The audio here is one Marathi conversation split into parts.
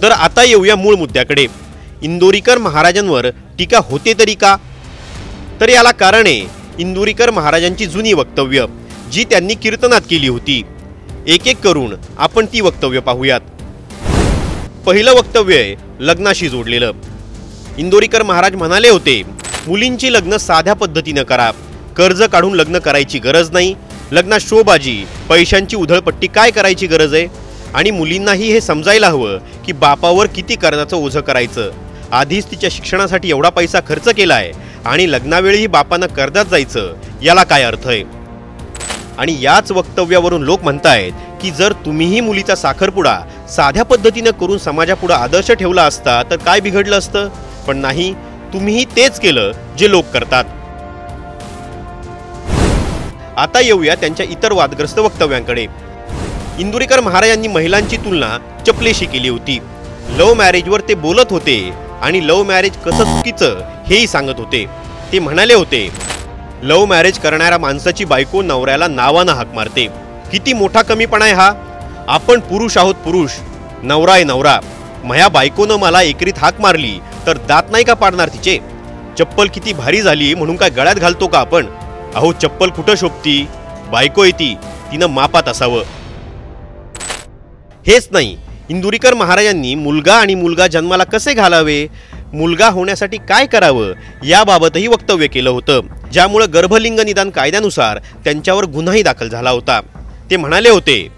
तर आता येऊया मूळ मुद्द्याकडे। इंदोरीकर महाराजांवर टीका होते तरी का? तर याला कारण आहे इंदोरीकर महाराजांची जुनी वक्तव्य जी त्यांनी कीर्तनात केली होती। एक एक करून आपण ती वक्तव्य पाहूयात। पहिलं वक्तव्य आहे लग्नाशी जोडलेलं। इंदोरीकर महाराज म्हणाले होते, मुलींची लग्न साध्या पद्धतीने करा, कर्ज काढून लग्न करायची गरज नाही, लग्नात शोबाजी पैशांची उधळपट्टी काय करायची गरज आहे, आणि मुलींनाही हे समजायला हवं की बापावर किती कर्जाचं ओझं करायचं, आधीच तिच्या शिक्षणासाठी एवढा पैसा खर्च केलाय आणि लग्नावेळीही बापांना कर्जात जायचं, याला काय अर्थ आहे। आणि याच वक्तव्यावरून लोक म्हणतायत की जर तुम्हीही मुलीचा साखरपुडा साध्या पद्धतीने करून समाजापुढे आदर्श ठेवला असता तर काय बिघडलं असतं, पण नाही, तुम्हीही तेच केलं जे लोक करतात। आता येऊया त्यांच्या इतर वादग्रस्त वक्तव्यांकडे। इंदोरीकर महाराजांनी महिलांची तुलना चपलेशी केली होती। लव्ह मॅरेजवर ते बोलत होते आणि लव्ह मॅरेज कसं चुकीचं हेही सांगत होते। ते म्हणाले होते, लव्ह मॅरेज करणाऱ्या माणसाची बायको नवऱ्याला नावानं हाक मारते, किती मोठा कमीपणा आहे हा। आपण पुरुष आहोत पुरुष, नवरा आहे नवरा, माझ्या बायकोनं मला एकेरीत हाक मारली तर दात नाही का पाडणार तिचे? चप्पल किती भारी झाली म्हणून काय गळ्यात घालतो का आपण? अहो चप्पल कुठं शोभती, बायको येती, तिनं मापात असावं। हेच नाही, इंदोरीकर महाराजांनी मुलगा आणि मुलगा जन्माला कसे घालावे, मुलगा होण्यासाठी काय करावं याबाबतही वक्तव्य केलं होतं, ज्यामुळे गर्भलिंग निदान कायद्यानुसार त्यांच्यावर गुन्हाही दाखल झाला होता। ते म्हणाले होते,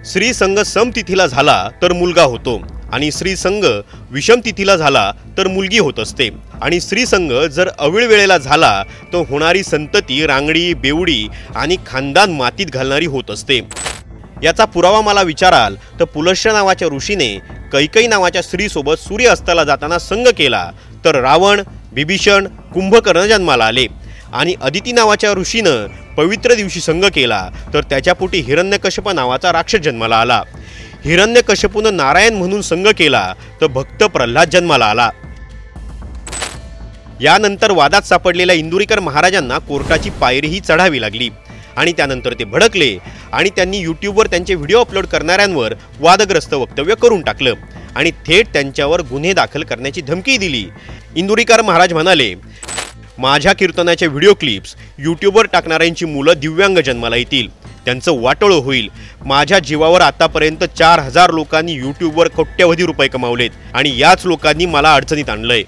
स्त्री संग समतिथीला झाला तर मुलगा होतो आणि स्त्री संग विषम तिथीला झाला तर मुलगी होत असते, आणि स्त्री संग जर अविळ वेळेला झाला तर होणारी संतती रांगडी, बेवडी आणि खानदान मातीत घालणारी होत असते। याचा पुरावा मला विचाराल तर पुलश्य नावाच्या ऋषीने कैकई नावाच्या स्त्रीसोबत सूर्य अस्ताला जाताना संग केला तर रावण, बिभीषण, कुंभकर्ण जन्माला आले, आणि अदिती नावाच्या ऋषीनं पवित्र दिवशी संग केला तर त्याच्या पोटी हिरण्यकश्यप नावाचा राक्षस जन्माला आला। हिरण्यकश्यपूनं नारायण म्हणून संग केला तर भक्त प्रल्हाद जन्माला आला। यानंतर वादात सापडलेल्या इंदोरीकर महाराजांना कोर्टाची पायरीही चढावी लागली आणि त्यानंतर ते भडकले आणि त्यांनी यूट्यूबवर त्यांचे व्हिडिओ अपलोड करणाऱ्यांवर वादग्रस्त वक्तव्य करून टाकलं आणि थेट त्यांच्यावर गुन्हे दाखल करण्याची धमकी दिली। इंदोरीकर महाराज म्हणाले, माझ्या कीर्तनाचे व्हिडिओ क्लिप्स यूट्यूबवर टाकणाऱ्यांची मुलं दिव्यांग जन्माला येतील, त्यांचं वाटोळं होईल। माझ्या जीवावर आतापर्यंत 4000 लोकांनी यूट्यूबवर कोट्यवधी रुपये कमावलेत आणि याच लोकांनी मला अडचणीत आणलंय।